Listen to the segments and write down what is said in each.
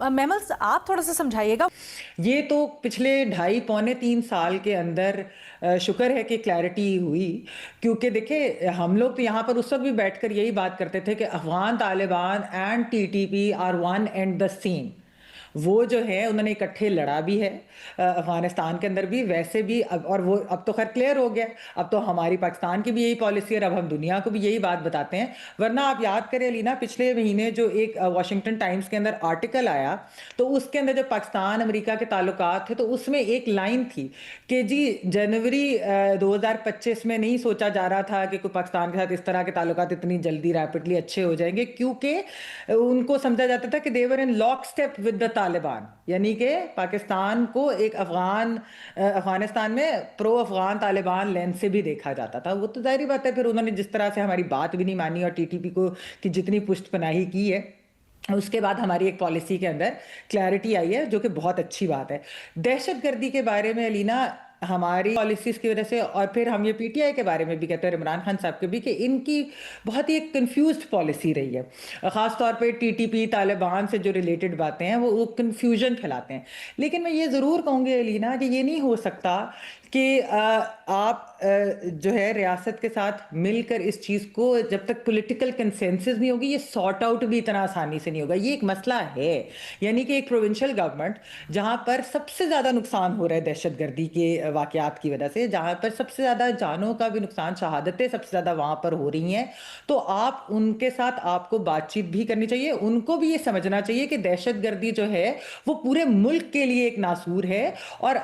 محمل آپ تھوڑا سا سمجھائیے گا. یہ تو پچھلے 2.5-3 سال کے اندر شکر ہے کہ کلیئرٹی ہوئی، کیونکہ دیکھیں ہم لوگ تو یہاں پر اس وقت بھی بیٹھ کر یہی بات کرتے تھے کہ Afghan Taliban and T T P R one and the same. وہ جو ہے انہوں نے اکٹھے لڑا بھی ہے افغانستان کے اندر بھی، ویسے بھی اور وہ اب تو خیر کلیئر ہو گیا. اب تو ہماری پاکستان کی بھی یہی پالیسی ہے اور اب ہم دنیا کو بھی یہی بات بتاتے ہیں. ورنہ آپ یاد کریں لینا، پچھلے مہینے جو ایک واشنگٹن ٹائمز کے اندر آرٹیکل آیا تو اس کے اندر جو پاکستان امریکہ کے تعلقات تھے تو اس میں ایک لائن تھی کہ جی جنوری 2025 میں نہیں سوچا جا رہا تھا کہ کوئی پاکستان کے ساتھ اس طرح کے تعلقات اتنی جلدی ریپڈلی اچھے ہو جائیں گے، کیونکہ ان کو سمجھا جاتا تھا کہ they were in lockstep with the Taliban, یعنی کہ پاکستان کو ایک افغانستان میں پرو افغان طالبان لینس سے بھی دیکھا جاتا تھا. وہ تو ظاہری بات ہے پھر انہوں نے جس طرح سے ہماری بات بھی نہیں مانی اور ٹی ٹی پی کو کی جتنی پشت پناہی کی ہے، اس کے بعد ہماری ایک پالیسی کے اندر کلیئرٹی آئی ہے جو کہ بہت اچھی بات ہے. دہشت گردی کے بارے میں علینا ہماری پالیسیز کی وجہ سے، اور پھر ہم یہ پی ٹی آئی کے بارے میں بھی کہتے ہیں عمران خان صاحب کے بھی، کہ ان کی بہت ہی ایک کنفیوزڈ پالیسی رہی ہے. خاص طور پہ ٹی ٹی پی طالبان سے جو ریلیٹڈ باتیں ہیں وہ کنفیوژن پھیلاتے ہیں. لیکن میں یہ ضرور کہوں گی علینا کہ یہ نہیں ہو سکتا کہ آپ جو ہے ریاست کے ساتھ مل کر اس چیز کو، جب تک پولیٹیکل کنسنسس نہیں ہوگی، یہ سارٹ آؤٹ بھی اتنا آسانی سے نہیں ہوگا. یہ ایک مسئلہ ہے، یعنی کہ ایک پروونشل گورنمنٹ جہاں پر سب سے زیادہ نقصان ہو رہا ہے دہشت گردی کے واقعات کی وجہ سے، جہاں پر سب سے زیادہ جانوں کا بھی نقصان، شہادتیں سب سے زیادہ وہاں پر ہو رہی ہیں، تو آپ ان کے ساتھ آپ کو بات چیت بھی کرنی چاہیے. ان کو بھی یہ سمجھنا چاہیے کہ دہشت گردی جو ہے وہ پورے ملک کے لیے ایک ناسور ہے. اور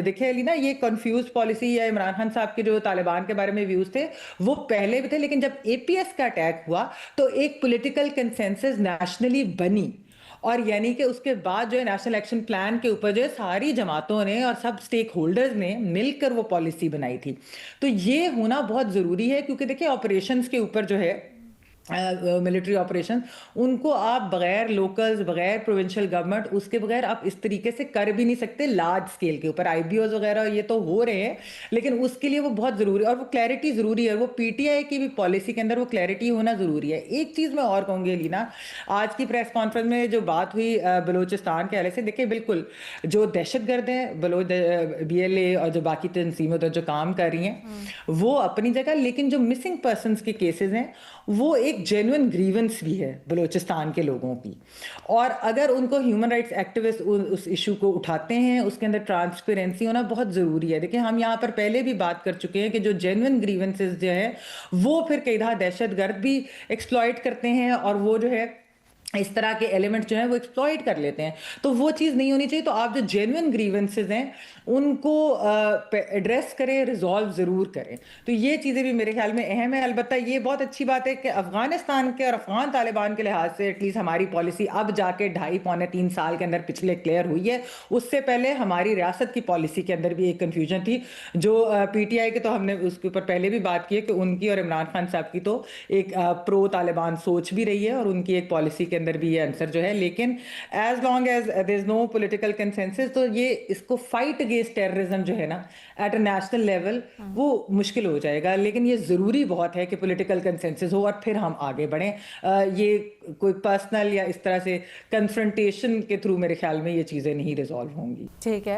دیکھیں علینا، یہ کنفیوز پالیسی یا عمران خان صاحب کے جو طالبان کے بارے میں ویوز تھے وہ پہلے بھی تھے، لیکن جب اے پی ایس کا اٹیک ہوا تو ایک پولیٹیکل کنسنسس نیشنلی بنی، اور یعنی کہ اس کے بعد جو ہے نیشنل ایکشن پلان کے اوپر جو ہے ساری جماعتوں نے اور سب سٹیک ہولڈرز نے مل کر وہ پالیسی بنائی تھی. تو یہ ہونا بہت ضروری ہے، کیونکہ دیکھیں آپریشنز کے اوپر جو ہے ملٹری آپریشن، ان کو آپ بغیر لوکلز، بغیر پروونشل گورنمنٹ، اس کے بغیر آپ اس طریقے سے کر بھی نہیں سکتے لارج سکیل کے اوپر. آئی بی اوز وغیرہ یہ تو ہو رہے ہیں، لیکن اس کے لیے وہ بہت ضروری اور وہ کلیئرٹی ضروری ہے. وہ پی ٹی آئی کی بھی پالیسی کے اندر وہ کلیئرٹی ہونا ضروری ہے. ایک چیز میں اور کہوں گی لینا، آج کی پریس کانفرنس میں جو بات ہوئی بلوچستان کے حوالے سے، دیکھیں بالکل جو دہشت گرد ہیں بی ایل اے اور جو باقی تنظیمیں جو کام کر رہی ہیں وہ اپنی جگہ، لیکن جو مسنگ پرسنز کے کیسز ہیں وہ ایک جینوئن گریونس بھی ہے بلوچستان کے لوگوں کی. اور اگر ان کو ہیومن رائٹس ایکٹیوسٹ اس ایشو کو اٹھاتے ہیں، اس کے اندر ٹرانسپیرنسی ہونا بہت ضروری ہے. دیکھیں ہم یہاں پر پہلے بھی بات کر چکے ہیں کہ جو جینوئن گریونسز جو ہیں وہ پھر کئی دفعہ دہشت گرد بھی ایکسپلائٹ کرتے ہیں، اور وہ جو ہے اس طرح کے ایلیمنٹ جو ہیں وہ ایکسپلائٹ کر لیتے ہیں. تو وہ چیز نہیں ہونی چاہیے. تو آپ جو جینوئن گریونسز ہیں ان کو ایڈریس کریں، ریزالو ضرور کریں. تو یہ چیزیں بھی میرے خیال میں اہم ہے. البتہ یہ بہت اچھی بات ہے کہ افغانستان کے اور افغان طالبان کے لحاظ سے ایٹ لیسٹ ہماری پالیسی اب جا کے 2.5-3 سال کے اندر پچھلے کلیئر ہوئی ہے. اس سے پہلے ہماری ریاست کی پالیسی کے اندر بھی ایک کنفیوژن تھی. جو پی ٹی آئی کے تو ہم نے اس کے اوپر پہلے بھی بات کی ہے کہ ان کی اور عمران خان صاحب کی تو ایک پرو طالبان سوچ بھی رہی ہے، اور ان کی ایک پالیسی کے اندر بھی یہ آنسر جو ہے. لیکن as long as there is know political consensus, تو یہ اس کو فائٹ اگینسٹ ٹیررزم جو ہے نا ایٹ اے نیشنل لیول وہ مشکل ہو جائے گا. لیکن یہ ضروری بہت ہے کہ پولیٹیکل کنسنسس ہو اور پھر ہم آگے بڑھیں. یہ کوئی پرسنل یا اس طرح سے کنفرنٹیشن کے تھرو میرے خیال میں یہ چیزیں نہیں ریزالو ہوں گی. ٹھیک ہے.